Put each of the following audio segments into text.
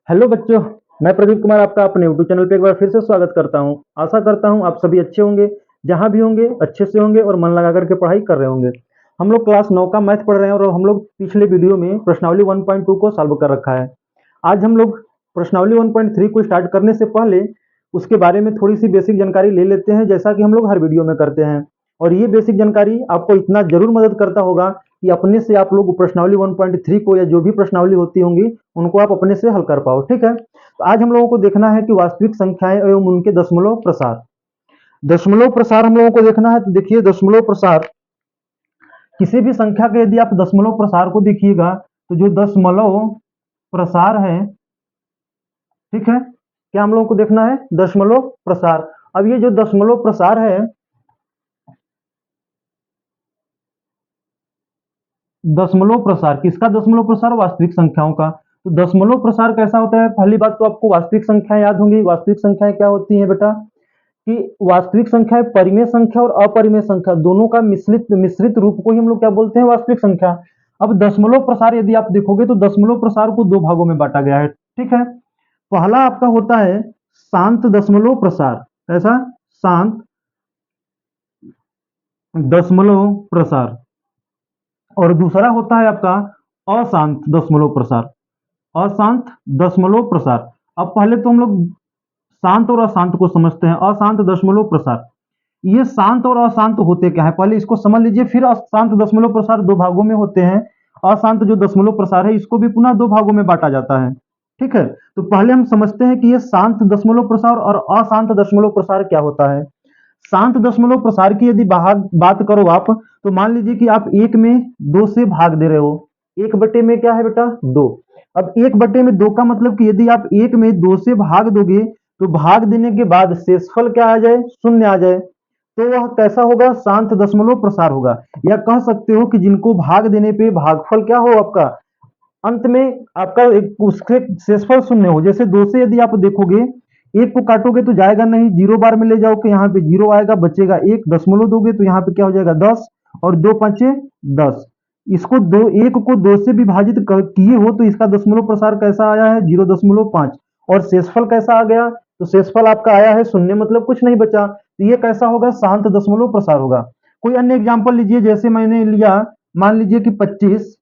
Hello बच्चों, मैं प्रदीप कुमार आपका अपने यूट्यूब चैनल पे एक बार फिर से स्वागत करता हूं। आशा करता हूं आप सभी अच्छे होंगे, जहां भी होंगे अच्छे से होंगे और मन लगा करके पढ़ाई कर रहे होंगे। हम लोग क्लास 9 का मैथ पढ़ रहे हैं और हम लोग पिछले वीडियो में प्रश्नावली 1.2 को सॉल्व कर रखा है। आज हम लोग प्रश्नावली 1.3 को स्टार्ट करने से पहले उसके बारे में थोड़ी सी बेसिक जानकारी ले लेते हैं, जैसा कि हम लोग हर वीडियो में करते हैं। और ये बेसिक जानकारी आपको इतना जरूर मदद करता होगा कि अपने से आप लोग प्रश्नावली 1.3 को या जो भी प्रश्नावली होती होंगी उनको आप अपने से हल कर पाओ। ठीक है, तो आज हम लोगों को देखना है कि वास्तविक संख्याएं एवं उनके दशमलव प्रसार। दशमलव प्रसार हम लोगों को देखना है। तो देखिए, दशमलव प्रसार किसी भी संख्या के यदि आप दशमलव प्रसार को देखिएगा तो जो दशमलव प्रसार है, ठीक है, क्या हम लोगों को देखना है? दशमलव प्रसार। अब ये जो दशमलव प्रसार है, दशमलव प्रसार किसका? दशमलव प्रसार वास्तविक संख्याओं का। तो दशमलव प्रसार कैसा होता है? पहली बात तो आपको वास्तविक संख्याएं याद होंगी। वास्तविक संख्याएं क्या होती हैं बेटा? कि वास्तविक संख्या परिमेय संख्या और अपरिमेय संख्या दोनों का मिश्रित मिश्रित रूप को ही हम लोग क्या बोलते हैं? वास्तविक संख्या। अब दशमलव प्रसार यदि आप देखोगे तो दशमलव प्रसार को दो भागों में बांटा गया है। ठीक है, पहला आपका होता है शांत दशमलव प्रसार। ऐसा शांत दशमलव प्रसार, और दूसरा होता है आपका अशांत दशमलव प्रसार। अशांत दशमलव प्रसार। अब पहले तो हम लोग शांत और अशांत को समझते हैं। अशांत दशमलव प्रसार, ये शांत और अशांत होते क्या है पहले इसको समझ लीजिए, फिर अशांत दशमलव प्रसार दो भागों में होते हैं। अशांत जो दशमलव प्रसार है इसको भी पुनः दो भागों में बांटा जाता है। ठीक है, तो पहले हम समझते हैं कि ये शांत दशमलव प्रसार और अशांत दशमलव प्रसार क्या होता है। शांत दशमलव प्रसार की यदि बात करो आप, तो मान लीजिए कि आप एक में दो से भाग दे रहे हो। एक बटे में क्या है बेटा? दो। अब एक बटे में दो का मतलब कि यदि आप एक में दो से भाग दोगे तो भाग देने के बाद शेषफल क्या आ जाए? शून्य आ जाए। तो वह कैसा होगा? शांत दशमलव प्रसार होगा। या कह सकते हो कि जिनको भाग देने पे भागफल क्या हो आपका, अंत में आपका उसके शेषफल शून्य हो। जैसे दो से यदि आप देखोगे, एक को काटोगे तो जाएगा नहीं, जीरो बार में ले जाओगे यहाँ पे जीरो आएगा, बचेगा एक। दशमलव दोगे तो यहाँ पे क्या हो जाएगा? 10, और दो पांचे 10। इसको दो, एक को दो से विभाजित किए हो तो इसका दशमलव प्रसार कैसा आया है? 0.5। और शेषफल कैसा आ गया? तो शेषफल आपका आया है शून्य, मतलब कुछ नहीं बचा। तो ये कैसा होगा? शांत दशमलव प्रसार होगा। कोई अन्य एग्जाम्पल लीजिए, जैसे मैंने लिया, मान लीजिए कि 25,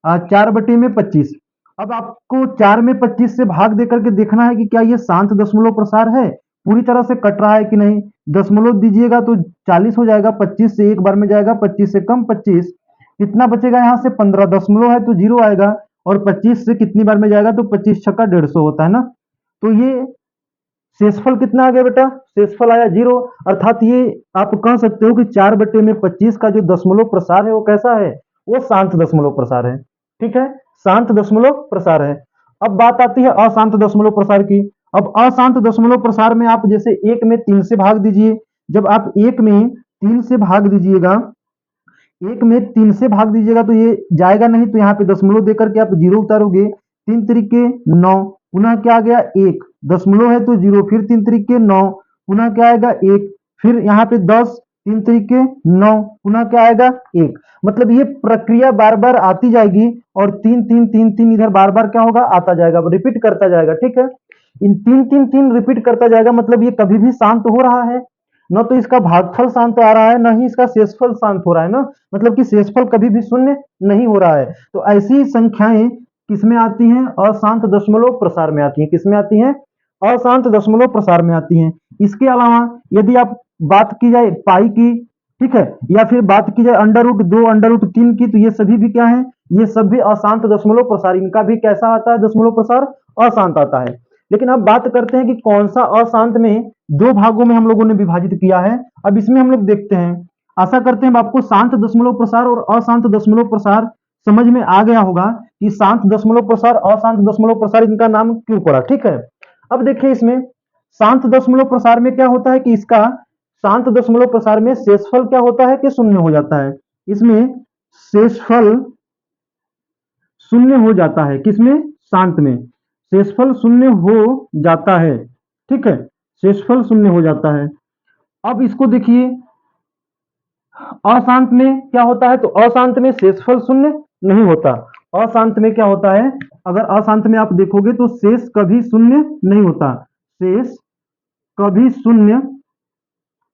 4/25। अब आपको 4 में 25 से भाग दे करके देखना है कि क्या ये शांत दशमलव प्रसार है, पूरी तरह से कट रहा है कि नहीं। दशमलव दीजिएगा तो 40 हो जाएगा, 25 से एक बार में जाएगा, 25 से कम 25, कितना बचेगा यहाँ से? 15। दशमलव है तो जीरो आएगा, और 25 से कितनी बार में जाएगा? तो 25 छक्का 150 होता है ना। तो ये शेषफल कितना आ गया बेटा? शेषफल आया जीरो। अर्थात ये आप कह सकते हो कि 4/25 का जो दशमलव प्रसार है वो कैसा है? वो शांत दशमलव प्रसार है। ठीक है, शांत दशमलव प्रसार है। अब बात आती है अशांत दशमलव प्रसार की। अब अशांत दशमलव प्रसार में आप जैसे एक में तीन से भाग दीजिए। जब आप एक में तीन से भाग दीजिएगा, एक में तीन से भाग दीजिएगा तो ये जाएगा नहीं, तो यहाँ पे दशमलव देकर के आप जीरो उतारोगे। तीन तरीके 9, पुनः क्या आ गया? एक। दशमलव है तो जीरो, फिर तीन तरीके 9, पुनः क्या आएगा? एक। फिर यहाँ पे 10, तीन तरीके 9, पुनः क्या आएगा? एक। मतलब ये प्रक्रिया बार बार आती जाएगी, और तीन तीन तीन तीन इधर बार बार क्या होगा? आता जाएगा, रिपीट करता जाएगा। ठीक है, इन तीन तीन तीन रिपीट करता जाएगा, मतलब ये कभी भी शांत हो रहा है न, तो इसका भागफल शांत आ रहा है, न ही इसका शेषफल शांत हो रहा है ना। मतलब कि शेषफल कभी भी शून्य नहीं हो रहा है। तो ऐसी संख्याएं किसमें आती हैं? अशांत दशमलव प्रसार में आती हैं। किसमें आती हैं? अशांत दशमलव प्रसार में आती हैं। इसके अलावा यदि आप बात की जाए पाई की, ठीक है, या फिर बात की जाए √2, √3 की, तो ये सभी भी क्या है? ये सब भी अशांत दशमलव प्रसार, इनका भी कैसा आता है? दशमलव प्रसार अशांत आता है। लेकिन अब बात करते हैं कि कौन सा अशांत में दो भागों में हम लोगों ने विभाजित किया है। अब इसमें हम लोग देखते हैं। आशा करते हैं आपको शांत दशमलव प्रसार और अशांत दशमलव प्रसार समझ में आ गया होगा कि शांत दशमलव प्रसार, अशांत दशमलव प्रसार, इनका नाम क्यों पड़ा। ठीक है, अब देखिए इसमें शांत दशमलव प्रसार में क्या होता है कि इसका शांत दशमलव प्रसार में शेषफल क्या होता है कि शून्य हो जाता है। इसमें शेषफल शून्य हो जाता है। किसमें? शांत में शेषफल शून्य हो जाता है। ठीक है, शेषफल शून्य हो जाता है। अब इसको देखिए, अशांत में क्या होता है? तो अशांत में शेषफल शून्य नहीं होता। अशांत में क्या होता है, अगर अशांत में आप देखोगे तो शेष कभी शून्य नहीं होता, शेष कभी शून्य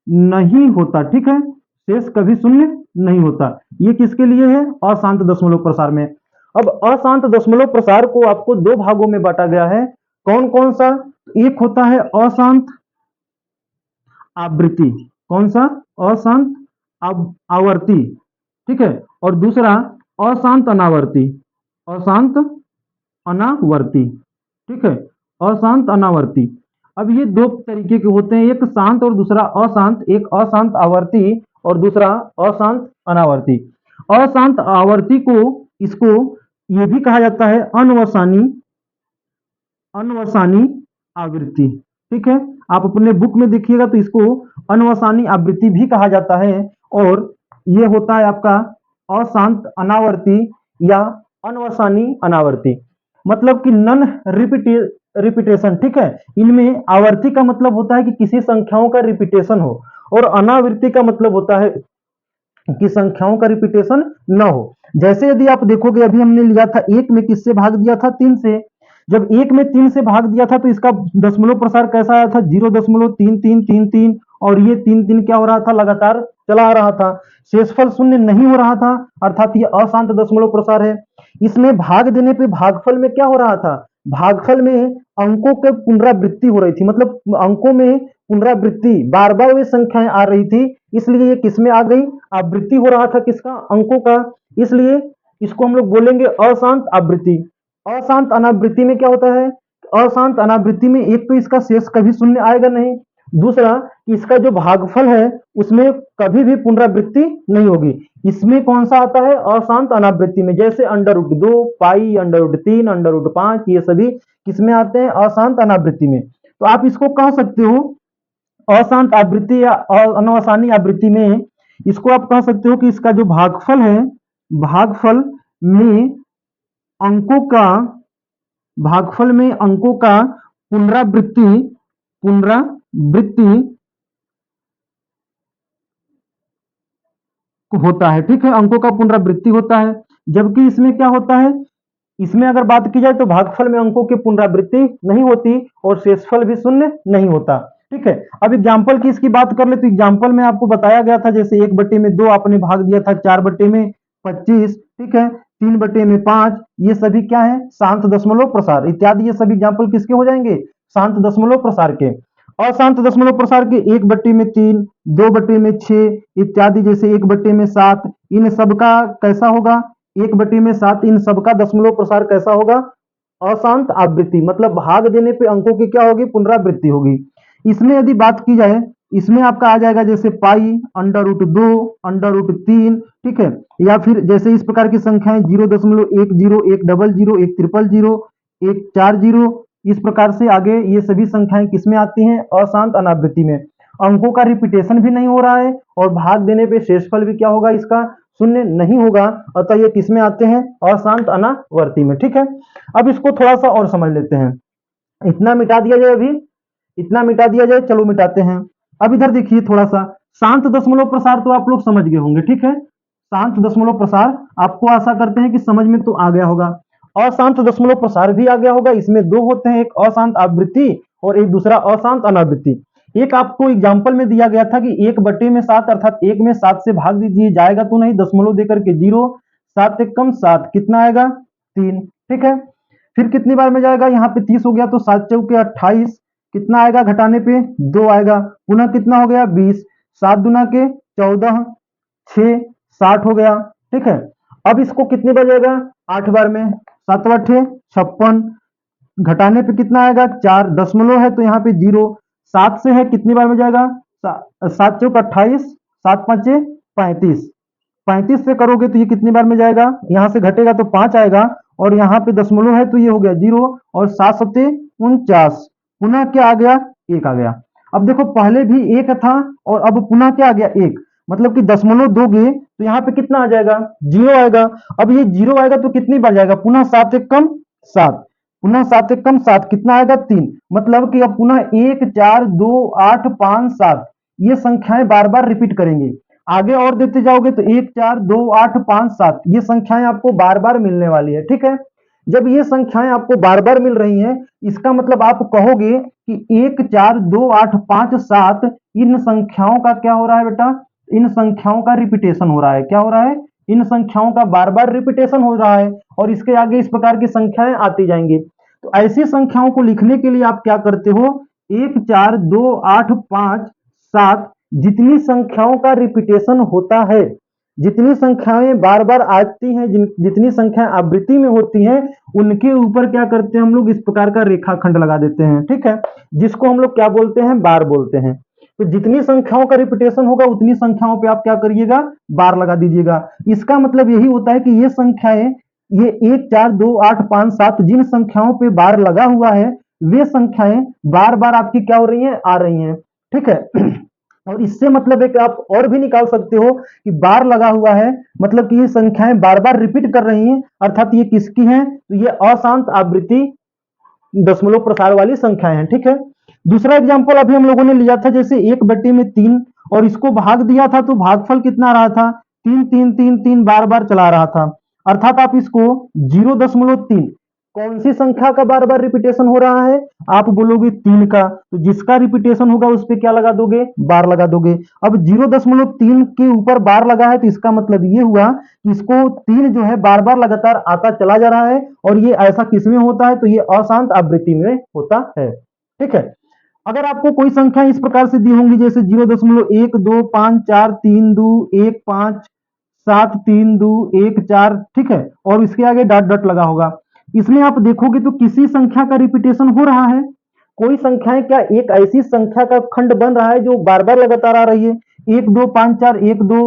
नहीं होता, ठीक है, शेष कभी शून्य नहीं होता। ये किसके लिए है, अशांत दशमलव प्रसार में। अब अशांत दशमलव प्रसार को आपको दो भागों में बांटा गया है, कौन कौन सा, एक होता है अशांत आवृत्ति, कौन सा, अशांत आवर्ती, ठीक है, और दूसरा अशांत अनावर्ती, अशांत अनावर्ती, ठीक है, अशांत अनावर्ती। अब ये दो तरीके के होते हैं, एक शांत और दूसरा अशांत, एक अशांत आवर्ती और दूसरा अशांत अनावर्ती। अशांत आवर्ती को, इसको ये भी कहा जाता है अनवसानी, अनवसानी आवृत्ति, ठीक है, आप अपने बुक में देखिएगा तो इसको अनवसानी आवृत्ति भी कहा जाता है। और ये होता है आपका अशांत अनावर्ती या अनवसानी अनावर्ती, मतलब कि नन रिपीटेशन, ठीक है, इनमें आवर्ती का मतलब होता है कि किसी संख्याओं का रिपीटेशन हो, और अनावृत्ति का मतलब होता है कि संख्याओं का रिपीटेशन न हो। जैसे यदि आप देखोगे अभी हमने लिया था एक में किससे भाग दिया था, 3 से, जब एक में 3 से भाग दिया था तो इसका दशमलव प्रसार कैसा आया था, 0.3333, और ये 3 क्या हो रहा था, लगातार चला आ रहा था, शेषफल शून्य नहीं हो रहा था, अर्थात ये अशांत दशमलव प्रसार है। इसमें भाग देने पे भागफल में क्या हो रहा था, भागफल में अंकों के पुनरावृत्ति हो रही थी, मतलब अंकों में पुनरावृत्ति, बार बार वे संख्याएं आ रही थी, इसलिए ये किसमें आ गई, आवृत्ति हो रहा था किसका, अंकों का, इसलिए इसको हम लोग बोलेंगे अशांत आवृत्ति। अशांत अनावृत्ति में क्या होता है, अशांत अनावृत्ति में एक तो इसका शेष कभी शून्य आएगा नहीं, दूसरा इसका जो भागफल है उसमें कभी भी पुनरावृत्ति नहीं होगी। इसमें कौन सा आता है, अशांत अनावृत्ति में, जैसे √2, पाई, √3, √5, ये सभी किसमें आते हैं, अशांत अनावृत्ति में। तो आप इसको कह सकते हो अशांत आवृत्ति या अनवसानी आवृत्ति में, इसको आप कह सकते हो कि इसका जो भागफल है, भागफल में अंकों का, भागफल में अंकों का पुनरावृत्ति, पुनरावृत्ति होता है, ठीक है, अंकों का पुनरावृत्ति होता है। जबकि इसमें क्या होता है, इसमें अगर बात की जाए तो भागफल में अंकों की पुनरावृत्ति नहीं होती और शेषफल भी शून्य नहीं होता, ठीक है। अब एग्जाम्पल की इसकी बात कर ले तो एग्जाम्पल में आपको बताया गया था, जैसे 1/2 आपने भाग दिया था, 4/25, ठीक है, 3/5, ये सभी क्या है, शांत दशमलव प्रसार इत्यादि, ये सभी एग्जाम्पल किसके हो जाएंगे, शांत दशमलव प्रसार के। अशांत दशमलव प्रसार के 1/3, 2/6 इत्यादि, जैसे 1/7, इन सबका कैसा होगा, 1/7, इन सबका दशमलव प्रसार कैसा होगा, अशांत आवृत्ति, मतलब भाग देने पे अंकों की क्या होगी, पुनरावृत्ति होगी। इसमें यदि बात की जाए, इसमें आपका आ जाएगा जैसे पाई, √2, √3, ठीक है, या फिर जैसे इस प्रकार की संख्याएं 0.10, 100, 100, 140, इस प्रकार से आगे ये सभी संख्याएं किसमें आती हैं, अशांत अनावृत्ति में। अंकों का रिपीटेशन भी नहीं हो रहा है और भाग देने पे शेषफल भी क्या होगा, इसका शून्य नहीं होगा, अतः ये किसमें आते हैं, अशांत अनावर्ती में, ठीक है। अब इसको थोड़ा सा और समझ लेते हैं, इतना मिटा दिया जाए, अभी इतना मिटा दिया जाए, चलो मिटाते हैं। अब इधर देखिए थोड़ा सा, शांत दशमलव प्रसार तो आप लोग समझ गए होंगे, ठीक है, शांत दशमलव प्रसार आपको आशा करते हैं कि समझ में तो आ गया होगा। अशांत दशमलव प्रसार भी आ गया होगा, इसमें दो होते हैं, एक अशांत आवृत्ति और एक दूसरा अशांत अनावृत्ति। एक आपको एग्जाम्पल में दिया गया था कि 1/7, अर्थात 1 में 7 से भाग दीजिए, जाएगा तो नहीं, दशमलव देकर के 0, 7 एक कम 7, कितना आएगा, 3, ठीक है। फिर कितनी बार में जाएगा, यहाँ पे 30 हो गया तो 7 चौके 28, कितना आएगा, घटाने पे 2 आएगा, पुनः कितना हो गया, 20, 7 दूना के 14, 6, 60 हो गया, ठीक है। अब इसको कितनी बार जाएगा, 8 बार में, 7 8 56, घटाने पे कितना आएगा, 4, दशमलव है तो यहाँ पे 0, 7 से है कितनी बार में जाएगा, 7 चौक 28, 7 5 35, 35 से करोगे तो ये कितनी बार में जाएगा, यहाँ से घटेगा तो 5 आएगा, और यहाँ पे दशमलव है तो ये हो गया 0, और 7 7 49, पुनः क्या आ गया, 1 आ गया। अब देखो पहले भी 1 था और अब पुनः क्या आ गया, 1, मतलब कि दशमलव दोगे तो यहाँ पे कितना आ जाएगा, 0 आएगा। अब ये 0 आएगा तो कितनी बार जाएगा, पुनः 7 एक कम 7, पुनः 7 एक कम 7, कितना आएगा, 3, मतलब कि अब पुनः 1 4 2 8 5 7, ये संख्याएं बार बार रिपीट करेंगे। आगे और देते जाओगे तो 1 4 2 8 5 7 ये संख्याएं आपको बार बार मिलने वाली है। ठीक है, जब ये संख्याएं आपको बार बार मिल रही हैं, इसका मतलब आप कहोगे कि 1 4 2 8 5 7 इन संख्याओं का क्या हो रहा है बेटा, इन संख्याओं का रिपीटेशन हो रहा है। क्या हो रहा है, इन संख्याओं का बार बार रिपीटेशन हो रहा है और इसके आगे इस प्रकार की संख्याएं आती जाएंगी। तो ऐसी संख्याओं को लिखने के लिए आप क्या करते हो, 1 4 2 8 5 7 जितनी संख्याओं का रिपीटेशन होता है, जितनी संख्याएं बार बार आती हैं, जितनी संख्याएं आवृत्ति में होती हैं, उनके ऊपर क्या करते हैं हम लोग, इस प्रकार का रेखाखंड लगा देते हैं। ठीक है, जिसको हम लोग क्या बोलते हैं, बार बोलते हैं। तो जितनी संख्याओं का रिपीटेशन होगा उतनी संख्याओं पे आप क्या करिएगा, बार लगा दीजिएगा। इसका मतलब यही होता है कि ये संख्याएं, ये 1 4 2 8 5 7 जिन संख्याओं पे बार लगा हुआ है, वे संख्याएं बार बार आपकी क्या हो रही हैं, आ रही हैं। ठीक है और इससे मतलब है कि आप और भी निकाल सकते हो कि बार लगा हुआ है मतलब कि ये संख्याएं बार बार रिपीट कर रही हैं, अर्थात ये किसकी हैं, तो ये अशांत आवृत्ति दशमलव प्रसार वाली संख्याएं हैं। ठीक है, दूसरा एग्जांपल अभी हम लोगों ने लिया था, जैसे 1/3 और इसको भाग दिया था तो भागफल कितना रहा था, 3 3 3 3 बार बार चला रहा था। अर्थात आप इसको 0.3 कौन सी संख्या का बार बार रिपीटेशन हो रहा है, आप बोलोगे 3 का, तो जिसका रिपीटेशन होगा उस पर क्या लगा दोगे, बार लगा दोगे। अब 0.3 के ऊपर बार लगा है तो इसका मतलब ये हुआ कि इसको 3 जो है बार बार लगातार आता चला जा रहा है और ये ऐसा किसमें होता है, तो ये अशांत आवृत्ति में होता है। ठीक है, अगर आपको कोई संख्या इस प्रकार से दी होंगी जैसे 0.1 2 5 4 3 2 1 5 7 3 2 1 4, ठीक है, और इसके आगे डॉट डॉट लगा होगा, इसमें आप देखोगे तो किसी संख्या का रिपीटेशन हो रहा है। कोई संख्याएं क्या एक ऐसी संख्या का खंड बन रहा है जो बार बार लगातार आ रही है, 1 2 5 4 1 2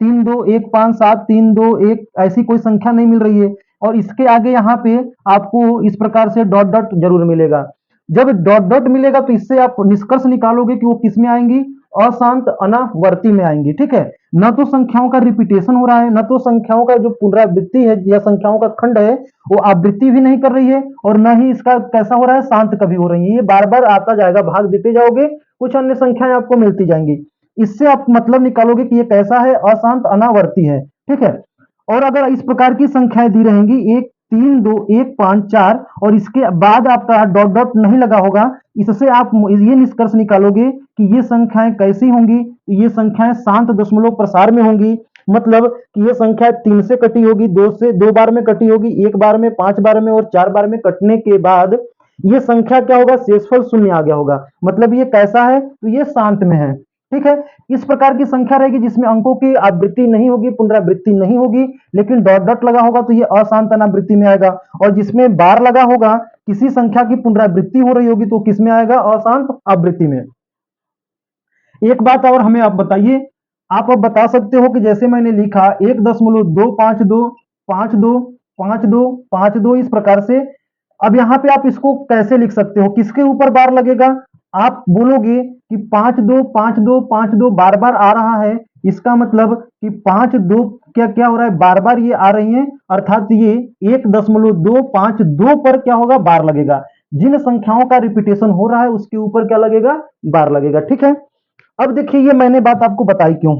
3 2 1 5 7 3 2 1, ऐसी कोई संख्या नहीं मिल रही है और इसके आगे यहाँ पे आपको इस प्रकार से डॉट डॉट जरूर मिलेगा। जब डॉट डॉट मिलेगा तो इससे आप निष्कर्ष निकालोगे कि वो किस में आएंगी, अशांत अनावर्ती में आएंगी। ठीक है, न तो संख्याओं का रिपीटेशन हो रहा है, न तो संख्याओं का जो पुनरावृत्ति है या संख्याओं का खंड है वो आवृत्ति भी नहीं कर रही है और न ही इसका कैसा हो रहा है, शांत कभी हो रही है। ये बार बार आता जाएगा, भाग देते जाओगे, कुछ अन्य संख्याएं आपको मिलती जाएंगी। इससे आप मतलब निकालोगे कि ये कैसा है, अशांत अनावर्ती है। ठीक है, और अगर इस प्रकार की संख्याएं दी रहेंगी 1 3 2 1 5 4 और इसके बाद आपका डॉट डॉट नहीं लगा होगा, इससे आप ये निष्कर्ष निकालोगे कि ये संख्याएं कैसी होंगी, तो ये संख्याएं शांत दशमलव प्रसार में होंगी। मतलब कि ये संख्या 3 से कटी होगी, 2 से 2 बार में कटी होगी, 1 बार में, 5 बार में और 4 बार में कटने के बाद ये संख्या क्या होगा, शेषफल 0 आ गया होगा। मतलब ये कैसा है, तो ये शांत में है। ठीक है, इस प्रकार की संख्या रहेगी जिसमें अंकों की आवृत्ति नहीं होगी, पुनरावृत्ति नहीं होगी, लेकिन डॉट डॉट लगा होगा तो ये अशांत अनावृत्ति में आएगा, और जिसमें बार लगा होगा, किसी संख्या की पुनरावृत्ति हो रही होगी तो किसमें आएगा, अशांत आवृत्ति में। एक बात और हमें आप बताइए, आप अब बता सकते हो कि जैसे मैंने लिखा 1.252 52 52 52 इस प्रकार से, अब यहाँ पे आप इसको कैसे लिख सकते हो, किसके ऊपर बार लगेगा, आप बोलोगे कि 52 52 52 बार बार आ रहा है, इसका मतलब कि 52 क्या क्या हो रहा है, बार बार ये आ रही हैं, अर्थात ये 1.252 पर क्या होगा, बार लगेगा। जिन संख्याओं का रिपीटेशन हो रहा है उसके ऊपर क्या लगेगा, बार लगेगा। ठीक है, अब देखिए ये मैंने बात आपको बताई क्यों,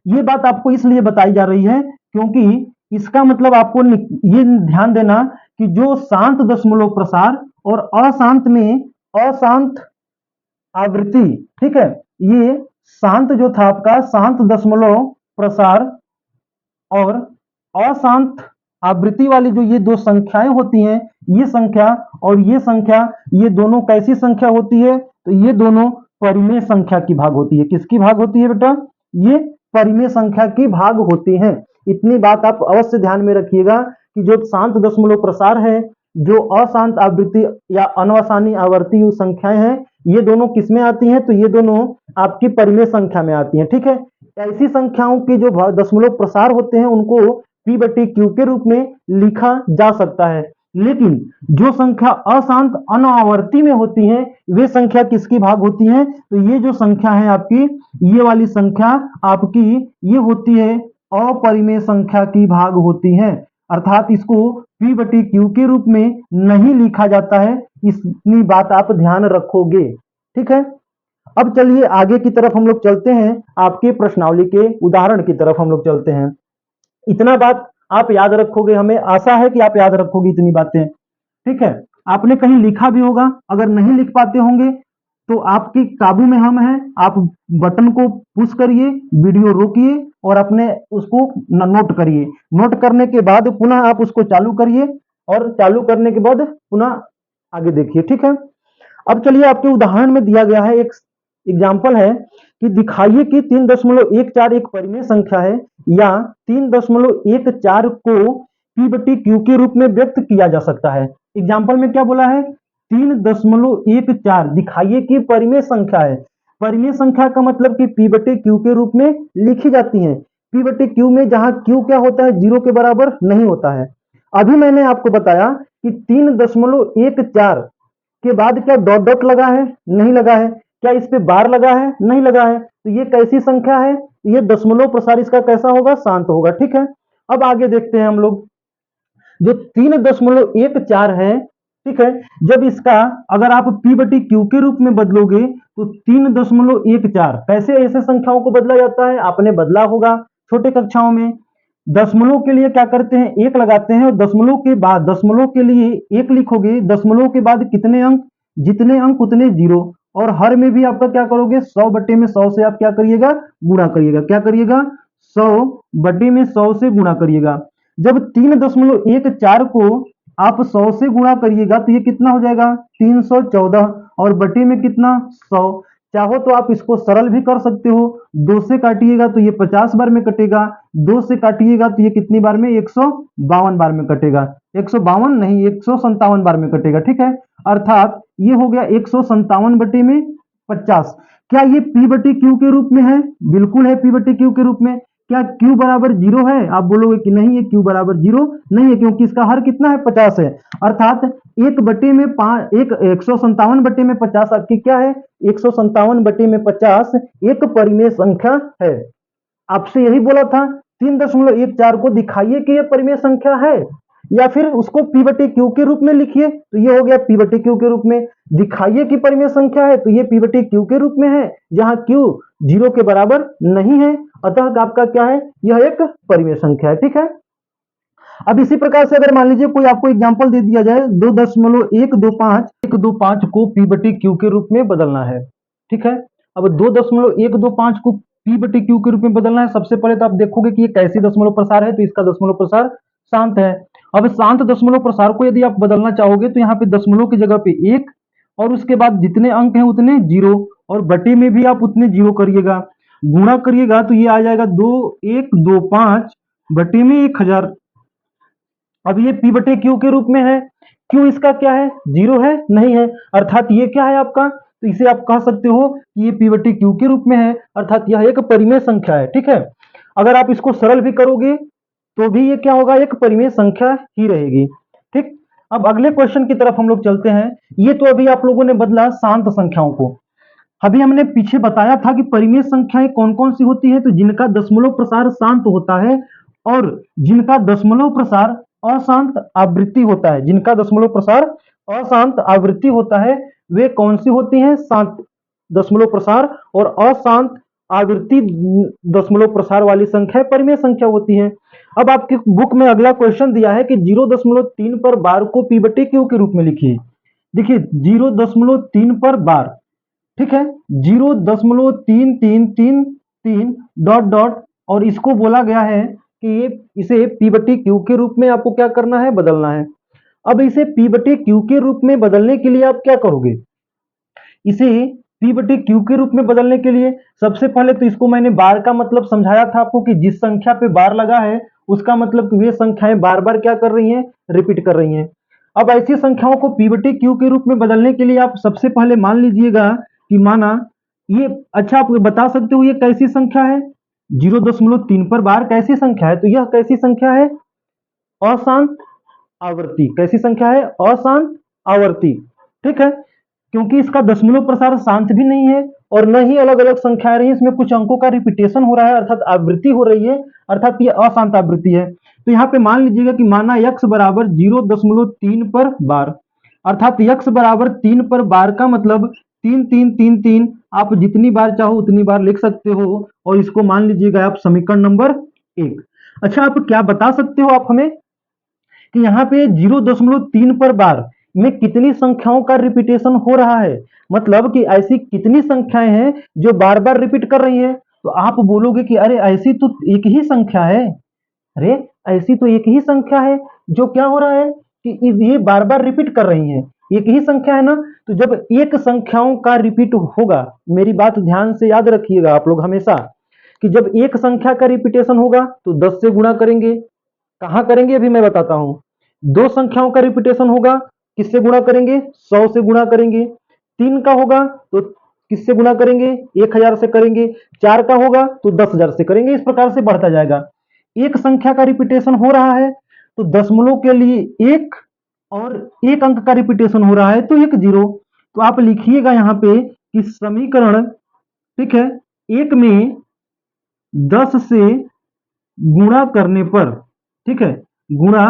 ये बात आपको इसलिए बताई जा रही है क्योंकि इसका मतलब आपको ये ध्यान देना कि जो शांत दशमलव प्रसार और अशांत में अशांत आवृत्ति, ठीक है, ये शांत जो था आपका शांत दशमलव प्रसार और अशांत आवृत्ति वाली जो ये दो संख्याएं होती हैं, ये संख्या और ये संख्या, ये दोनों कैसी संख्या होती है, तो ये दोनों परिमेय संख्या की भाग होती है। किसकी भाग होती है बेटा, ये परिमेय संख्या की भाग होती है। इतनी बात आप अवश्य ध्यान में रखिएगा कि जो शांत दशमलव प्रसार है, जो अशांत आवृत्ति या अनवसानी आवर्ती संख्याएं हैं, ये दोनों किसमें आती हैं, तो ये दोनों आपकी परिमेय संख्या में आती हैं। ठीक है, ऐसी संख्याओं के जो दशमलव प्रसार होते हैं उनको p/q के रूप में लिखा जा सकता है, लेकिन जो संख्या अशांत अनावर्ती में होती हैं वे संख्या किसकी भाग होती हैं, तो ये जो संख्या है आपकी, ये वाली संख्या आपकी ये होती है अपरिमेय संख्या की भाग होती है, अर्थात इसको p/q के रूप में नहीं लिखा जाता है। इतनी बात आप ध्यान रखोगे। ठीक है, अब चलिए आगे की तरफ हम लोग चलते हैं, आपके प्रश्नावली के उदाहरण की तरफ हम लोग चलते हैं। इतना बात आप याद रखोगे, हमें आशा है कि आप याद रखोगे इतनी बातें। ठीक है, आपने कहीं लिखा भी होगा, अगर नहीं लिख पाते होंगे तो आपके काबू में हम हैं। आप बटन को पुश करिए, वीडियो रोकिए और अपने उसको नोट करिए। नोट करने के बाद पुनः आप उसको चालू करिए और चालू करने के बाद पुनः आगे देखिए। ठीक है, अब चलिए आपके उदाहरण में दिया गया है, एक एग्जाम्पल है कि दिखाइए कि 3.14 एक परिमेय संख्या है या 3.14 को पी बटी क्यू के रूप में व्यक्त किया जा सकता है। एग्जाम्पल में क्या बोला है? 3.14 दिखाइए कि परिमेय संख्या है। परिमेय संख्या का मतलब कि पी बटे क्यू के रूप में लिखी जाती है। पी बटे क्यू में जहां क्यू क्या होता है, 0 के बराबर नहीं होता है। अभी मैंने आपको बताया कि 3.14 के बाद क्या डॉट डॉट लगा है? नहीं लगा है। क्या इस पे बार लगा है? नहीं लगा है। तो ये कैसी संख्या है? ये दशमलव प्रसार इसका कैसा होगा? शांत होगा। ठीक है, अब आगे देखते हैं हम लोग। जो 3.14 है, ठीक है, जब इसका अगर आप पी बटी क्यू के रूप में बदलोगे तो 3.14 कैसे ऐसे संख्याओं को बदला जाता है? आपने बदला होगा छोटे कक्षाओं में। दशमलव के लिए क्या करते हैं? एक लगाते हैं और दशमलव के बाद दशमलव के लिए एक लिखोगे। दशमलव के बाद कितने अंक? जितने अंक उतने जीरो। और हर में भी आपका क्या करोगे? 100 बटे में 100 से आप क्या करिएगा? गुणा करिएगा। क्या करिएगा? 100 बटे में 100 से गुणा करिएगा। जब 3.14 को आप 100 से गुणा करिएगा तो ये कितना हो जाएगा? 314। और बटे में कितना? 100। चाहो तो आप इसको सरल भी कर सकते हो। 2 से काटिएगा तो ये 50 बार में कटेगा। 2 से काटिएगा तो ये कितनी बार में? 152 बार में कटेगा। 152 नहीं, 157 बार में कटेगा। ठीक है, अर्थात ये हो गया 157 बटे में 50। क्या ये पी बटे क्यू के रूप में है? बिल्कुल है, पी बटे क्यू के रूप में। क्या क्यू बराबर 0 है? आप बोलोगे कि नहीं, ये क्यू बराबर 0 नहीं है, क्योंकि इसका हर कितना है? 50 है। अर्थात 157 बटे में 50 आपकी क्या है? 157 बटे में 50 एक परिमेय संख्या है। आपसे यही बोला था 3.14 को दिखाइए कि यह परिमेय संख्या है, या फिर उसको पी बटे क्यू के रूप में लिखिए। तो ये हो गया पी बटे क्यू के रूप में। दिखाइए कि परिमेय संख्या है, तो ये पी बटे क्यू के रूप में है, जहां क्यू 0 के बराबर नहीं है। अतः आपका क्या है? यह एक परिमेय संख्या है। ठीक है, अब इसी प्रकार से अगर मान लीजिए कोई आपको एग्जांपल दे दिया जाए, 2.125 को पी बटे क्यू के रूप में बदलना है। ठीक है, अब 2.125 को पी बटे क्यू के रूप में बदलना है। सबसे पहले तो आप देखोगे कि ये कैसी दशमलव प्रसार है, तो इसका दशमलव प्रसार शांत है। अब शांत दशमलव प्रसार को यदि आप बदलना चाहोगे तो यहाँ पे दशमलव की जगह पे 1 और उसके बाद जितने अंक हैं उतने 0 और बटे में भी आप उतने 0 करिएगा। गुणा करिएगा तो ये आ जाएगा 2125 बटे में 1000। अब ये पी बटे क्यू के रूप में है। क्यू इसका क्या है? 0 है? नहीं है। अर्थात ये क्या है आपका? तो इसे आप कह सकते हो कि ये पी बटे क्यू के रूप में है, अर्थात यह एक परिमेय संख्या है। ठीक है, अगर आप इसको सरल भी करोगे तो भी ये क्या होगा? एक परिमेय संख्या ही रहेगी। ठीक, अब अगले क्वेश्चन की तरफ हम लोग चलते हैं। ये तो अभी आप लोगों ने बदला शांत संख्याओं को। अभी हमने पीछे बताया था कि परिमेय संख्याएं कौन कौन सी होती है, तो जिनका दशमलव प्रसार शांत होता है और जिनका दशमलव प्रसार अशांत आवृत्ति होता है। जिनका दशमलव प्रसार अशांत आवृत्ति होता है वे कौन सी होती हैं? शांत दशमलव प्रसार और अशांत आवृत्ति दशमलव प्रसार वाली संख्या परिमेय संख्या होती है। अब आपकी बुक में अगला क्वेश्चन दिया है कि 0.3 पर बार को पी बटे क्यू के रूप में लिखिए। देखिए 0.3 पर बार, ठीक है, 0.3333 डॉट डॉट, और इसको बोला गया है कि ये इसे पी बटी क्यू के रूप में आपको क्या करना है? बदलना है। अब इसे पी बटी क्यू के रूप में बदलने के लिए आप क्या करोगे? इसे पी बटे क्यू के रूप में बदलने के लिए सबसे पहले तो इसको मैंने बार का मतलब समझाया था आपको कि जिस संख्या पे बार लगा है उसका मतलब वे संख्याएं बार बार क्या कर रही हैं? रिपीट कर रही हैं। अब ऐसी संख्याओं को पी बटे क्यू के रूप में बदलने के लिए आप सबसे पहले मान लीजिएगा कि माना ये, अच्छा आप बता सकते हो ये कैसी संख्या है? 0.3 पर बार कैसी संख्या है? तो यह कैसी संख्या है? अशांत आवर्ती। कैसी संख्या है? अशांत आवर्ती। ठीक है, क्योंकि इसका दशमलव प्रसार शांत भी नहीं है और न ही अलग अलग संख्याएं रही, इसमें कुछ अंकों का रिपीटेशन हो रहा है, अर्थात आवृत्ति हो रही है, अर्थात ये अशांत आवृत्ति है। तो यहाँ पे मान लीजिएगा कि माना x बराबर 0.3 पर बार, अर्थात x बराबर 3 पर बार का मतलब तीन तीन तीन तीन, आप जितनी बार चाहो उतनी बार लिख सकते हो और इसको मान लीजिएगा आप समीकरण नंबर 1। अच्छा, आप क्या बता सकते हो आप हमें कि यहाँ पे 0.3 पर बार में कितनी संख्याओं का रिपीटेशन हो रहा है, मतलब कि ऐसी कितनी संख्याएं हैं जो बार बार रिपीट कर रही है। तो आप बोलोगे कि अरे ऐसी तो एक ही संख्या है, अरे ऐसी तो एक ही संख्या है जो क्या हो रहा है कि ये बार बार रिपीट कर रही है, एक ही संख्या है ना। तो जब एक संख्याओं का रिपीट होगा, मेरी बात ध्यान से याद रखिएगा आप लोग हमेशा, कि जब एक संख्या का रिपीटेशन होगा तो 10 से गुणा करेंगे। कहां करेंगे अभी मैं बताता हूं। दो संख्याओं का रिपीटेशन होगा, किससे गुणा करेंगे, 100 से गुणा करेंगे। तीन का होगा तो किससे गुणा करेंगे, 1000 से करेंगे। चार का होगा तो 10,000 से करेंगे। इस प्रकार से बढ़ता जाएगा। एक संख्या का रिपीटेशन हो रहा है तो दशमलव के लिए एक, और एक अंक का रिपीटेशन हो रहा है तो एक जीरो। तो आप लिखिएगा यहाँ पे कि समीकरण, ठीक है, एक में 10 से गुणा करने पर, ठीक है, गुणा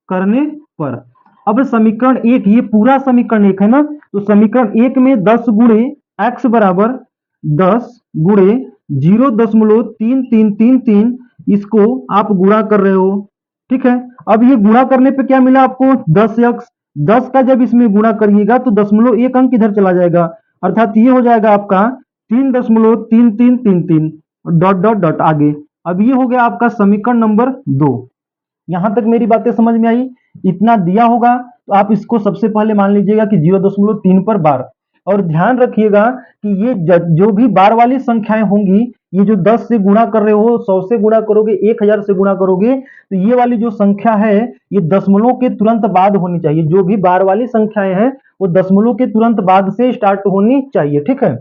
करने पर। अब समीकरण एक, ये पूरा समीकरण एक है ना, तो समीकरण एक में 10 गुणे एक्स बराबर 10 गुणे 0.3333, इसको आप गुणा कर रहे हो, ठीक है। अब ये गुणा करने पे क्या मिला आपको, 10x। 10 का जब इसमें गुणा करिएगा तो 0.1 अंक इधर चला जाएगा, अर्थात ये हो जाएगा आपका 3.3333 डॉट डॉट डॉट आगे। अब ये हो गया आपका समीकरण नंबर 2। यहां तक मेरी बातें समझ में आई। इतना दिया होगा तो आप इसको सबसे पहले मान लीजिएगा कि 0.3 पर बार। और ध्यान रखिएगा कि ये जो भी बार वाली संख्याएं होंगी, ये जो 10 से गुणा कर रहे हो, 100 से गुणा करोगे, 1000 से गुणा करोगे, तो ये वाली जो संख्या है ये दशमलव के तुरंत बाद होनी चाहिए। जो भी बार वाली संख्याएं हैं वो दशमलव के तुरंत बाद से स्टार्ट होनी चाहिए, ठीक है।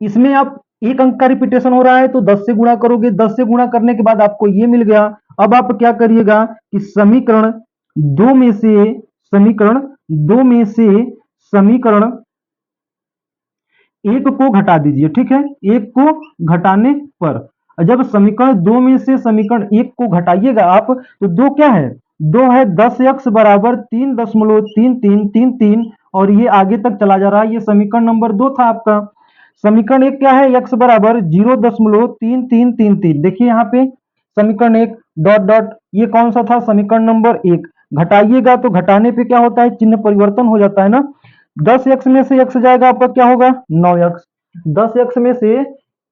इसमें आप एक अंक का रिपीटेशन हो रहा है तो 10 से गुणा करोगे, 10 से गुणा करने के बाद आपको ये मिल गया। अब आप क्या करिएगा कि समीकरण दो में से, समीकरण दो में से समीकरण एक को घटा दीजिए, ठीक है, एक को घटाने पर। जब समीकरण दो में से समीकरण एक को घटाइएगा आप, तो दो क्या है, दो है 10x बराबर 3.3333, और ये आगे तक चला जा रहा है। ये समीकरण नंबर 2 था आपका। समीकरण एक क्या है, x बराबर 0.3333। देखिए यहाँ पे समीकरण एक डॉट डॉट, ये कौन सा था, समीकरण नंबर 1। घटाइएगा तो घटाने पे क्या होता है, चिन्ह परिवर्तन हो जाता है ना। 10x में से x जाएगा आपका क्या होगा, 9x। 10x में से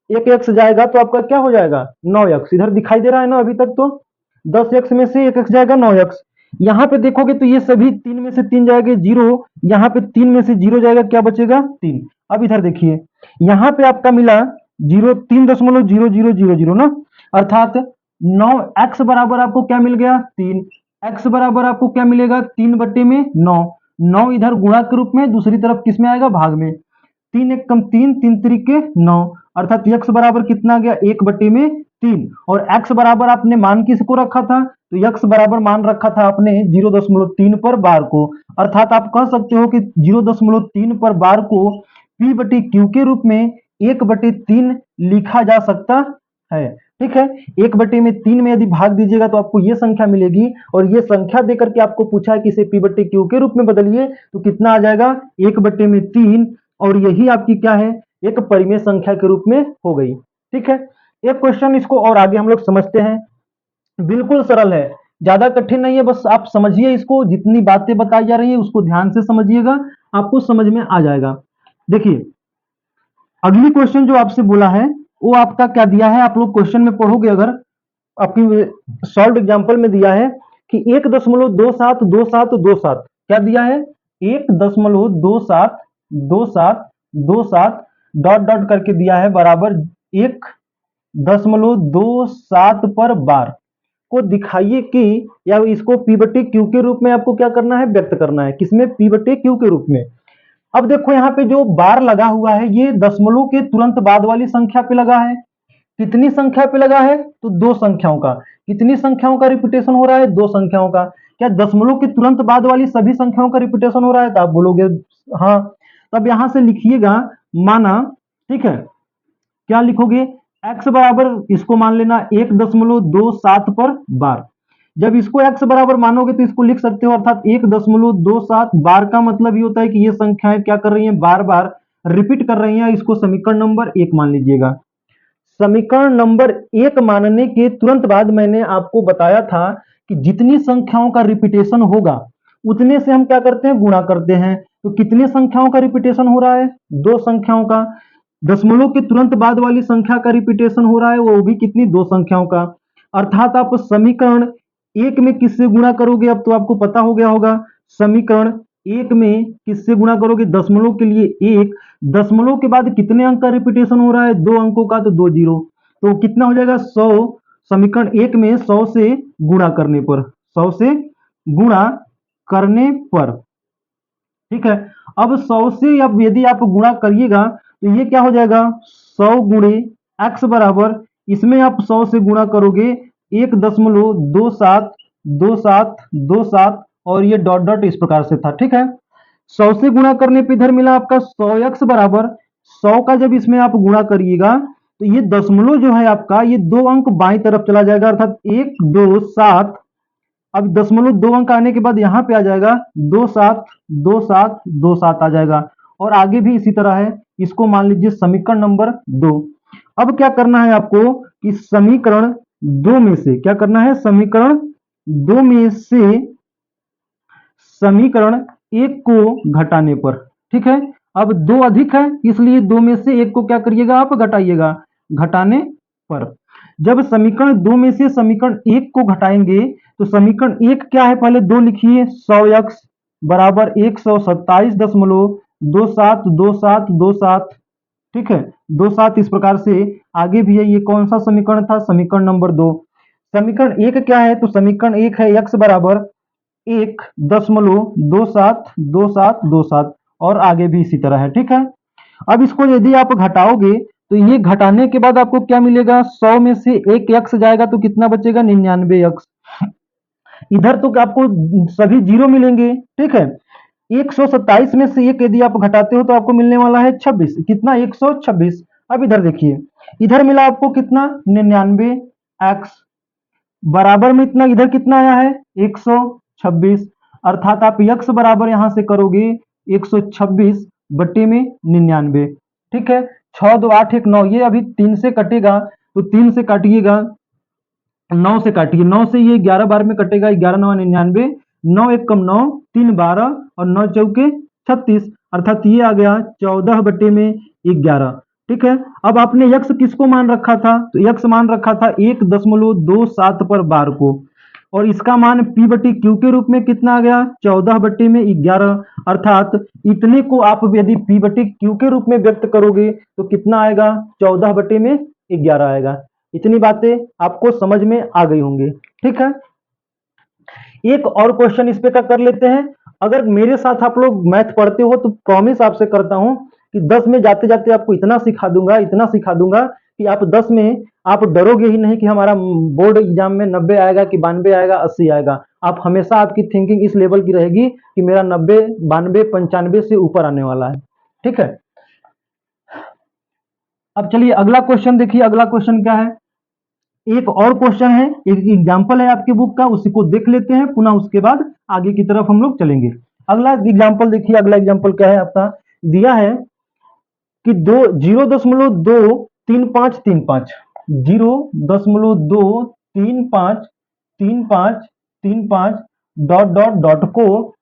एक x जाएगा तो आपका क्या हो जाएगा, 9x। इधर दिखाई दे रहा है ना अभी तक। तो 10x में से एक x जाएगा 9x। यहाँ पे देखोगे तो ये सभी तीन में से तीन जाएंगे जीरो, यहाँ पे तीन में से जीरो जाएगा, क्या बचेगा, 3। अब इधर देखिए, यहाँ पे आपका मिला 3.0000 ना, अर्थात 9x बराबर आपको क्या मिल गया, 3। x बराबर आपको क्या मिलेगा, 3/9। 9 इधर गुणा के रूप में, दूसरी तरफ किस में आएगा, भाग में। 3 एक कम 3, 3 त्रिके 9, अर्थात x बराबर कितना आ गया, 1/3। और x बराबर आपने मान किसको रखा था, तो x बराबर मान रखा था आपने 0.3 पर बार को। अर्थात आप कह सकते हो कि 0.3 पर बार को p/q के रूप में 1/3 लिखा जा सकता है, ठीक है। 1/3 में यदि भाग दीजिएगा तो आपको ये संख्या मिलेगी, और ये संख्या देकर के आपको पूछा है कि इसे p/q के रूप में बदलिए, तो कितना आ जाएगा, 1/3। और यही आपकी क्या है, एक परिमेय संख्या के रूप में हो गई, ठीक है। एक क्वेश्चन इसको और आगे हम लोग समझते हैं। बिल्कुल सरल है, ज्यादा कठिन नहीं है, बस आप समझिए इसको। जितनी बातें बताई जा रही है उसको ध्यान से समझिएगा, आपको समझ में आ जाएगा। देखिए अगली क्वेश्चन जो आपसे बोला है वो आपका क्या दिया है, आप लोग क्वेश्चन में पढ़ोगे अगर, आपकी सॉल्व एग्जांपल में दिया है कि 1.272727 क्या दिया है, 1.272727 डॉट डॉट करके दिया है, बराबर 1.27 पर बार को दिखाइए कि, या इसको p/q के रूप में आपको क्या करना है, व्यक्त करना है, किसमें, p/q के रूप में। अब देखो यहाँ पे जो बार लगा हुआ है ये दशमलव के तुरंत बाद वाली संख्या पे लगा है। कितनी संख्या पे लगा है, तो दो संख्याओं का। कितनी संख्याओं का रिपीटेशन हो रहा है, दो संख्याओं का। क्या दशमलव के तुरंत बाद वाली सभी संख्याओं का रिपीटेशन हो रहा है, तो आप बोलोगे हाँ। तब यहां से लिखिएगा माना, ठीक है, क्या लिखोगे, x बराबर, इसको मान लेना 1.27 पर बार। जब इसको x बराबर मानोगे तो इसको लिख सकते हो, अर्थात 1.27। बार का मतलब ये होता है कि ये संख्याएं क्या कर रही हैं, बार बार रिपीट कर रही हैं। इसको समीकरण नंबर 1 मान लीजिएगा। समीकरण नंबर 1 मानने के तुरंत बाद मैंने आपको बताया था कि जितनी संख्याओं का रिपीटेशन होगा उतने से हम क्या करते हैं, गुणा करते हैं। तो कितनी संख्याओं का रिपीटेशन हो रहा है, 2 संख्याओं का। दशमलव के तुरंत बाद वाली संख्या का रिपीटेशन हो रहा है, वो भी कितनी, 2 संख्याओं का। अर्थात आप समीकरण 1 में किससे गुणा करोगे, अब तो आपको पता हो गया होगा। समीकरण 1 में किससे गुणा करोगे, दशमलव के लिए 1, दशमलव के बाद कितने अंक का रिपीटेशन हो रहा है, 2 अंकों का, तो 2 जीरो। तो कितना हो जाएगा, 100। समीकरण 1 में 100 से गुणा करने पर, 100 से गुणा करने पर, ठीक है। अब 100 से अब यदि आप गुणा करिएगा तो ये क्या हो जाएगा, 100 गुणे x बराबर, इसमें आप 100 से गुणा करोगे 1.272727 और ये डॉट डॉट इस प्रकार से था, ठीक है। 100 से गुणा करने पे इधर मिला आपका 100x बराबर 100 का जब इसमें आप गुणा करिएगा तो ये दशमलव जो है आपका, ये 2 अंक बाईं तरफ चला जाएगा, अर्थात 127। अब दशमलव 2 अंक आने के बाद यहाँ पे आ जाएगा 272727 आ जाएगा, और आगे भी इसी तरह है। इसको मान लीजिए समीकरण नंबर 2। अब क्या करना है आपको कि समीकरण 2 में से क्या करना है, समीकरण 2 में से समीकरण 1 को घटाने पर, ठीक है। अब 2 अधिक है इसलिए 2 में से 1 को क्या करिएगा, आप घटाइएगा, घटाने पर। जब समीकरण 2 में से समीकरण 1 को घटाएंगे तो समीकरण 1 क्या है, पहले 2 लिखिए, 100x बराबर 127.272727, ठीक है, 27 इस प्रकार से आगे भी है। ये कौन सा समीकरण था, समीकरण नंबर 2। समीकरण 1 क्या है, तो समीकरण 1 है x बराबर 1.272727 और आगे भी इसी तरह है, ठीक है। अब इसको यदि आप घटाओगे तो ये घटाने के बाद आपको क्या मिलेगा, 100 में से 1 x जाएगा तो कितना बचेगा, 99x। इधर तो आपको सभी जीरो मिलेंगे, ठीक है। 127 में से 1 यदि आप घटाते हो तो आपको मिलने वाला है 26, कितना, 126। अब इधर देखिए, इधर मिला आपको कितना, 99x, बराबर में इतना, इधर कितना आया है, 126। अर्थात आप x बराबर यहां से करोगे 126 बटे में 99, ठीक है। 6 2 8 1 9, ये अभी 3 से कटेगा तो 3 से काटिएगा, 9 से काटिए, 9 से ये 11 बार में कटेगा, 11 9 99, 9 1 कम 9, 3 12 और 9 चौके 36, अर्थात ये आ गया 14 बटे में 11, ठीक है। अब आपने x किसको मान रखा था, तो x मान रखा था 1.27 पर बार को, और इसका मान p बटे q के रूप में कितना आ गया, 14 बटे में 11, अर्थात इतने को आप यदि p बटे q के रूप में व्यक्त करोगे तो कितना आएगा, 14 बटे में 11 आएगा। इतनी बातें आपको समझ में आ गई होंगी, ठीक है। एक और क्वेश्चन इस पे का कर लेते हैं। अगर मेरे साथ आप लोग मैथ पढ़ते हो तो प्रॉमिस आपसे करता हूं कि 10 में जाते जाते आपको इतना सिखा दूंगा, इतना सिखा दूंगा कि आप 10 में आप डरोगे ही नहीं कि हमारा बोर्ड एग्जाम में 90 आएगा कि 92 आएगा, 80 आएगा। आप हमेशा, आपकी थिंकिंग इस लेवल की रहेगी कि मेरा 90 92 95 से ऊपर आने वाला है, ठीक है। अब चलिए अगला क्वेश्चन देखिए, अगला क्वेश्चन क्या है। एक और क्वेश्चन है, एक एग्जाम्पल है आपकी बुक का, उसी को देख लेते हैं, पुनः उसके बाद आगे की तरफ हम लोग चलेंगे। अगला एग्जाम्पल देखिए, अगला एग्जाम्पल क्या है आपका, दिया है कि 0.23535, 0.23535 डॉट डॉट डॉट को,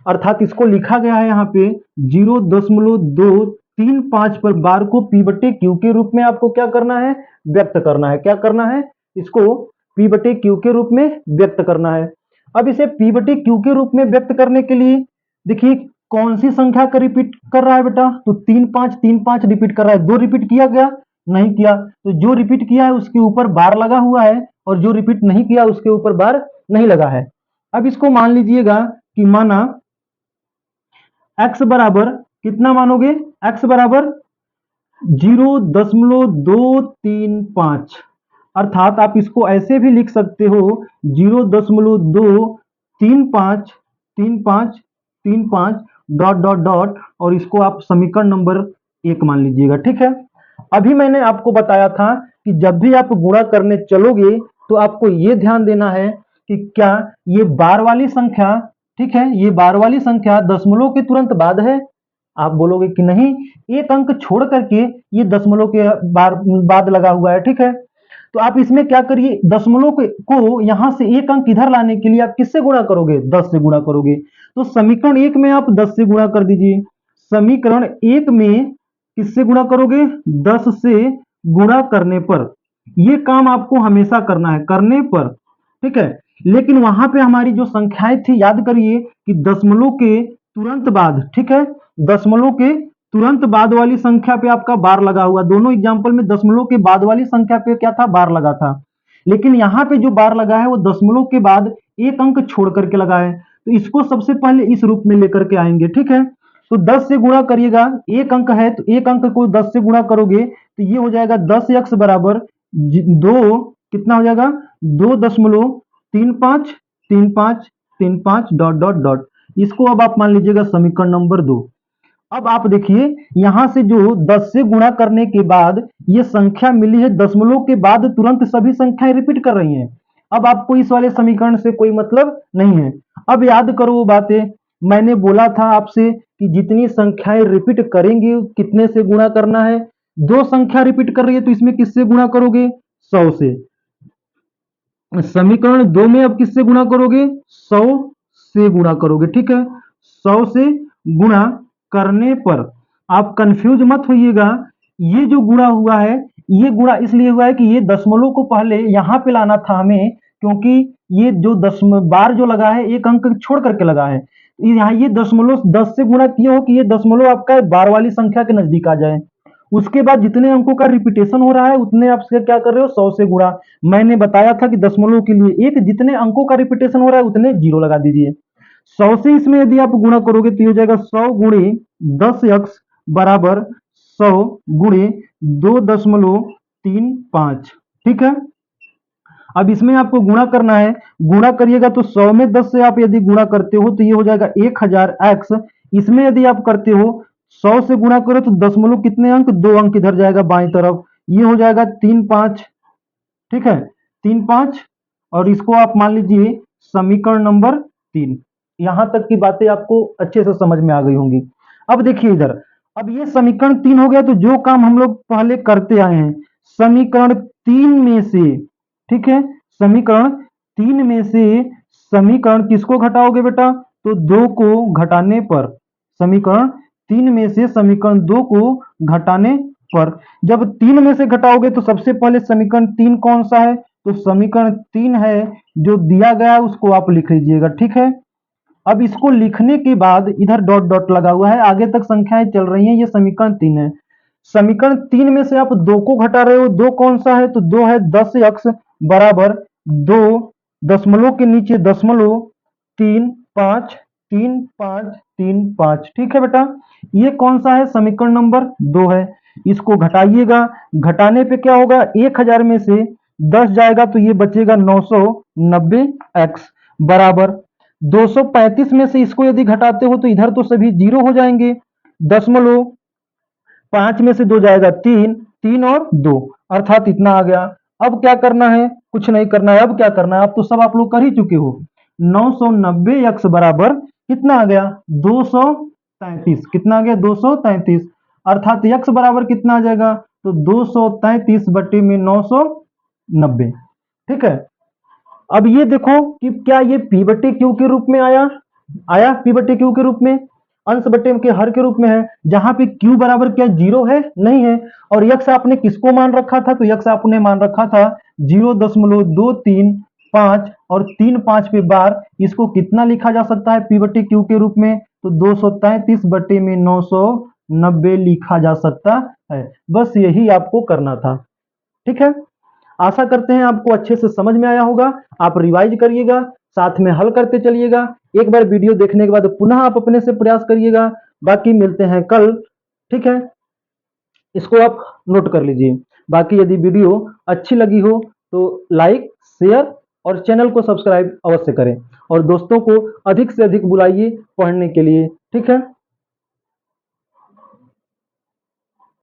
अर्थात इसको लिखा गया है यहाँ पे 0.235 पर बार को p बटे q के रूप में आपको क्या करना है, व्यक्त करना है। क्या करना है, इसको p बटे q के रूप में व्यक्त करना है। अब इसे p बटे q के रूप में व्यक्त करने के लिए देखिए कौन सी संख्या का रिपीट कर रहा है बेटा, तो 3535 रिपीट कर रहा है। 2 रिपीट किया गया, नहीं किया, तो जो रिपीट किया है उसके ऊपर बार लगा हुआ है और जो रिपीट नहीं किया उसके ऊपर बार नहीं लगा है। अब इसको मान लीजिएगा कि माना x बराबर कितना मानोगे, x बराबर 0.235, अर्थात आप इसको ऐसे भी लिख सकते हो 0.23535 डॉट डॉट डॉट, और इसको आप समीकरण नंबर 1 मान लीजिएगा, ठीक है। अभी मैंने आपको बताया था कि जब भी आप गुणा करने चलोगे तो आपको यह ध्यान देना है कि क्या ये बार वाली संख्या, ठीक है, ये बार वाली संख्या दशमलव के तुरंत बाद है। आप बोलोगे कि नहीं, एक अंक छोड़ करके ये दशमलव के बार बाद लगा हुआ है, ठीक है। तो आप इसमें क्या करिए, दशमलव को यहां से एक अंक इधर लाने के लिए आप किससे गुणा करोगे, 10 से गुणा करोगे। तो समीकरण 1 में आप 10 से गुणा कर दीजिए। समीकरण 1 में किससे गुणा करोगे, 10 से गुणा करने पर। ये काम आपको हमेशा करना है, करने पर, ठीक है। लेकिन वहां पे हमारी जो संख्याएं थी, याद करिए कि दशमलव के तुरंत बाद, ठीक है, दशमलव के तुरंत बाद वाली संख्या पे आपका बार लगा हुआ। दोनों एग्जाम्पल में दशमलव के बाद वाली संख्या पे क्या था, बार लगा था। लेकिन यहाँ पे जो बार लगा है वो दशमलव के बाद एक अंक छोड़ करके लगा है। तो इसको सबसे पहले इस रूप में लेकर के आएंगे, ठीक है। तो 10 से गुणा करिएगा, एक अंक है तो एक अंक को 10 से गुणा करोगे तो ये हो जाएगा 10x बराबर 2, कितना हो जाएगा, 2.353535 डॉट डॉट डॉट। इसको अब आप मान लीजिएगा समीकरण नंबर 2। अब आप देखिए यहां से जो 10 से गुणा करने के बाद ये संख्या मिली है, दशमलव के बाद तुरंत सभी संख्याएं रिपीट कर रही हैं। अब आपको इस वाले समीकरण से कोई मतलब नहीं है। अब याद करो वो बातें, मैंने बोला था आपसे कि जितनी संख्याएं रिपीट करेंगे कितने से गुणा करना है। दो संख्या रिपीट कर रही है तो इसमें किससे गुणा करोगे, 100 से। समीकरण 2 में अब किससे गुणा करोगे, 100 से गुणा करोगे, ठीक है। 100 से गुणा करने पर आप कंफ्यूज मत होइएगा, ये जो गुणा हुआ है ये गुणा इसलिए हुआ है कि ये दशमलव को पहले यहां पे लाना था हमें, क्योंकि ये जो बार जो लगा है एक अंक छोड़ करके लगा है। यहाँ ये दशमलव 10 से गुणा किए हो कि ये दशमलव आपका बार वाली संख्या के नजदीक आ जाए। उसके बाद जितने अंकों का रिपीटेशन हो रहा है उतने आप क्या कर रहे हो, 100 से गुणा। मैंने बताया था कि दशमलव के लिए एक, जितने अंकों का रिपीटेशन हो रहा है उतने जीरो लगा दीजिए। 100 से इसमें यदि आप गुणा करोगे तो ये हो जाएगा 100 गुणे 10x बराबर 100 गुणे 2.35, ठीक है। अब इसमें आपको गुणा करना है, गुणा करिएगा तो 100 में 10 से आप यदि गुणा करते हो तो ये हो जाएगा 1000x। इसमें यदि आप करते हो 100 से गुणा करो तो दशमलव कितने अंक, 2 अंक इधर जाएगा बाएं तरफ, ये हो जाएगा 35, ठीक है, 35। और इसको आप मान लीजिए समीकरण नंबर 3। यहां तक की बातें आपको अच्छे से समझ में आ गई होंगी। अब देखिए इधर, अब ये समीकरण 3 हो गया। तो जो काम हम लोग पहले करते आए हैं, समीकरण 3 में से, ठीक है, समीकरण 3 में से समीकरण किसको घटाओगे बेटा, तो 2 को घटाने पर। समीकरण 3 में से समीकरण 2 को घटाने पर जब 3 में से घटाओगे तो सबसे पहले समीकरण 3 कौन सा है, तो समीकरण 3 है जो दिया गया है उसको आप लिख लीजिएगा, ठीक है। अब इसको लिखने के बाद इधर डॉट डॉट लगा हुआ है, आगे तक संख्याएं चल रही हैं, ये समीकरण 3 है। समीकरण 3 में से आप 2 को घटा रहे हो, 2 कौन सा है, तो 2 है 10x बराबर 2 दशमलव के नीचे दशमलव 3 5 3 5 3 5, ठीक है बेटा। ये कौन सा है, समीकरण नंबर 2 है। इसको घटाइएगा, घटाने पे क्या होगा, 1000 में से 10 जाएगा तो ये बचेगा 990x बराबर 235 में से इसको यदि घटाते हो तो इधर तो सभी जीरो हो जाएंगे। दशमलव 5 में से 2 जाएगा 3, 3 और 2 अर्थात इतना आ गया। अब क्या करना है, कुछ नहीं करना है। अब क्या करना है, अब तो सब आप लोग कर ही चुके हो। 990x बराबर कितना आ गया, 233। कितना आ गया, 233। अर्थात x बराबर कितना आ जाएगा, तो 233 बटे में 990, ठीक है। अब ये देखो कि क्या ये p बटे क्यू के रूप में आया, आया p बटे क्यू के रूप में, अंश बटे के हर के रूप में है, जहां पे q बराबर क्या जीरो है, नहीं है। और x आपने किसको मान रखा था, तो x आपने मान रखा था 0.235 और 35 पे बार। इसको कितना लिखा जा सकता है p बटे क्यू के रूप में, तो 233 बटे में 990 लिखा जा सकता है। बस यही आपको करना था, ठीक है। आशा करते हैं आपको अच्छे से समझ में आया होगा। आप रिवाइज करिएगा, साथ में हल करते चलिएगा। एक बार वीडियो देखने के बाद पुनः आप अपने से प्रयास करिएगा। बाकी मिलते हैं कल, ठीक है। इसको आप नोट कर लीजिए। बाकी यदि वीडियो अच्छी लगी हो तो लाइक, शेयर और चैनल को सब्सक्राइब अवश्य करें और दोस्तों को अधिक से अधिक बुलाइए पढ़ने के लिए, ठीक है।